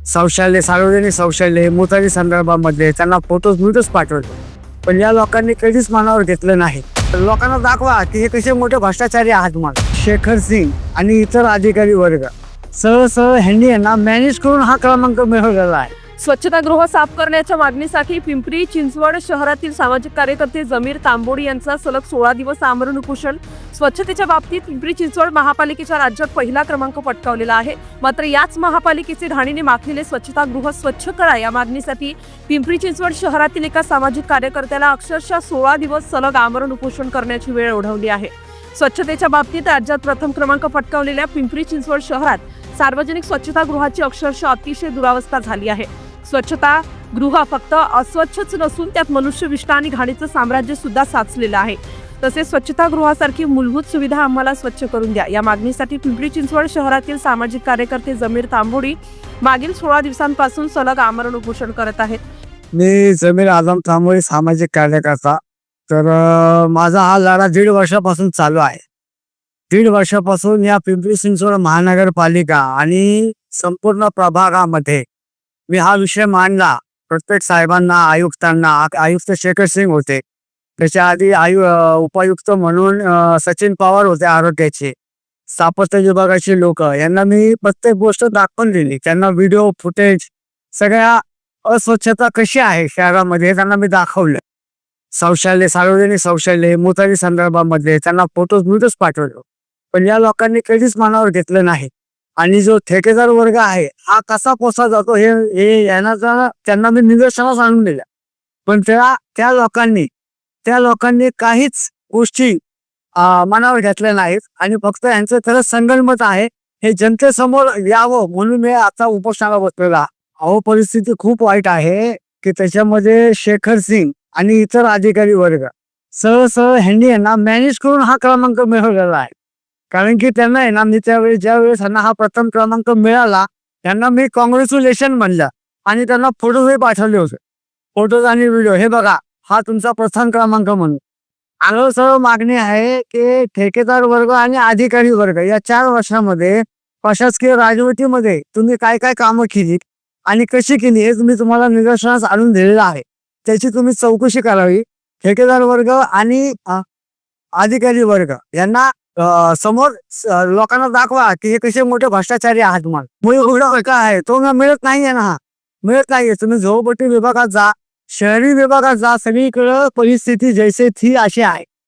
शौचालय, सार्वजनिक शौचालय, मोटारी संदर्भामध्ये त्यांना फोटोज व्हिडिओज पाठवले. पण या लोकांनी कधीच मनावर घेतलं नाही. लोकांना दाखवा की हे कसे मोठे भ्रष्टाचारी आहात. मला शेखर सिंग आणि इतर अधिकारी वर्ग सहसह ह्यांनी यांना मॅनेज करून हा क्रमांक मिळवलेला आहे. स्वच्छतागृह साफ करण्याच्या मागणीसाठी पिंपरी चिंचवड शहरातील सामाजिक कार्यकर्ते जमीर तांबोडी यांचा सलग 16 दिवस आमरण उपोषण. स्वच्छतेच्या बाबतीत पिंपरी चिंचवड महापालिकेच्या राज्यात पहिला क्रमांक पटकावलेला आहे. मात्र याच महापालिकेचे घाणीने माखलेले स्वच्छतागृह स्वच्छ करा या मागणीसाठी पिंपरी चिंचवड शहरातील एका सामाजिक कार्यकर्त्याला अक्षरशः 16 दिवस सलग आमरण उपोषण करण्याची वेळ ओढवली आहे. स्वच्छतेच्या बाबतीत राज्यात प्रथम क्रमांक पटकावलेल्या पिंपरी चिंचवड शहरात सार्वजनिक स्वच्छतागृहाची अक्षरशः अतिशय दुरावस्था झाली आहे. स्वच्छतागृह फक्त अस्वच्छच नसून त्यात मनुष्यविष्ट आणि घाणीचं साम्राज्य सुद्धा साचलेलं आहे. तसेच स्वच्छतागृहासारखी मूलभूत सुविधा आम्हाला स्वच्छ करून द्या या मागणीसाठी पिंपरी चिंचवड शहरातील सामाजिक कार्यकर्ते जमीर तांबोडी मागील 16 दिवसांपासून सलग आमरण उपोषण करत आहेत. मी जमीर आझम तांबोडी, सामाजिक कार्यकर्ता. तर माझा हा लढा 1.5 वर्षापासून चालू आहे. 1.5 वर्षापासून या पिंपरी चिंचवड महानगरपालिका आणि संपूर्ण प्रभागामध्ये मी हा विषय मांडला. प्रत्येक साहेबांना, आयुक्तांना. आयुक्त शेखर सिंग होते, त्याच्या आधी उपायुक्त म्हणून सचिन पवार होते आरोग्याचे, स्थापत्य विभागाचे लोक. यांना मी प्रत्येक गोष्ट दाखवून दिली. त्यांना व्हिडिओ फुटेज सगळ्या अस्वच्छता कशी आहे शहरामध्ये त्यांना मी दाखवलं. शौचालय, सार्वजनिक शौचालय, मोटारी संदर्भामध्ये त्यांना फोटोज व्हिडिओज पाठवले. पण या लोकांनी कधीच मनावर घेतलं नाही. आणि जो ठेकेदार वर्ग आहे हा कसा पोसला जातो हे यांना त्यांना मी निदर्शनास आणून दिल्या. पण त्या लोकांनी काहीच गोष्टी मनावर घेतल्या नाहीत. आणि फक्त यांचं खरंच संगनमत आहे हे जनतेसमोर यावं म्हणून मी आता उपोषणाला बसलेला. अहो, परिस्थिती खूप वाईट आहे की त्याच्यामध्ये शेखर सिंग आणि इतर अधिकारी वर्ग सहसह ह्यांनी यांना मॅनेज करून हा क्रमांक मिळवलेला आहे. कारण की त्यांना आहे ना, मी ज्यावेळेस त्यांना हा प्रथम क्रमांक मिळाला त्यांना मी कॉंग्रॅच्युलेशन म्हणलं आणि त्यांना फोटोजही पाठवले होते. फोटोज आणि व्हिडिओ हे बघा, हा तुमचा प्रथम क्रमांक म्हणून. आलो सर्व मागणी आहे की ठेकेदार वर्ग आणि अधिकारी वर्ग या 4 वर्षामध्ये प्रशासकीय राजवटीमध्ये तुम्ही काय काय कामं केली आणि कशी केली हे तुम्हाला निदर्शनास आणून दिलेलं आहे. त्याची तुम्ही चौकशी करावी. ठेकेदार वर्ग आणि अधिकारी वर्ग यांना समोर लोकांना दाखवा की हे कसे मोठे भ्रष्टाचारी आहात. तुम्हाला का आहे तो मिळत नाहीये ना, हा मिळत नाहीये. तुम्ही झोपडपट्टी विभागात जा, शहरी विभागात जा, सगळीकडे परिस्थिती जैसे थी अशी आहे.